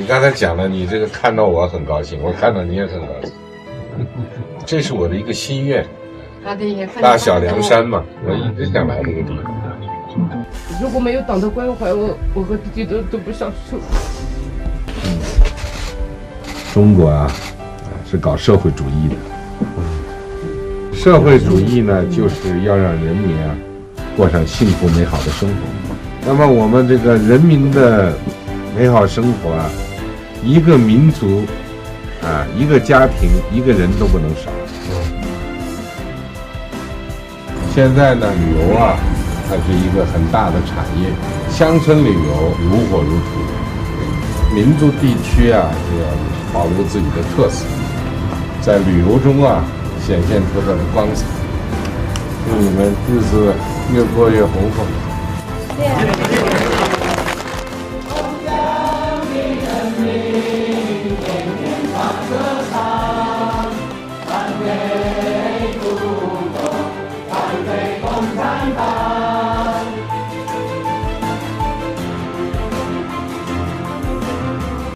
你刚才讲了，你这个看到我很高兴，我看到你也很高兴。这是我的一个心愿，大小凉山嘛，我一直想来这个地方。如果没有党的关怀，我和弟弟都不上树。中国啊，是搞社会主义的。社会主义呢，就是要让人民啊过上幸福美好的生活。那么我们这个人民的美好生活啊，一个民族啊，一个家庭，一个人都不能少。现在呢，旅游啊，它是一个很大的产业，乡村旅游如火如荼。民族地区啊，就要保留自己的特色，在旅游中啊显现出它的光彩。祝你们日子越过越红火。谢谢。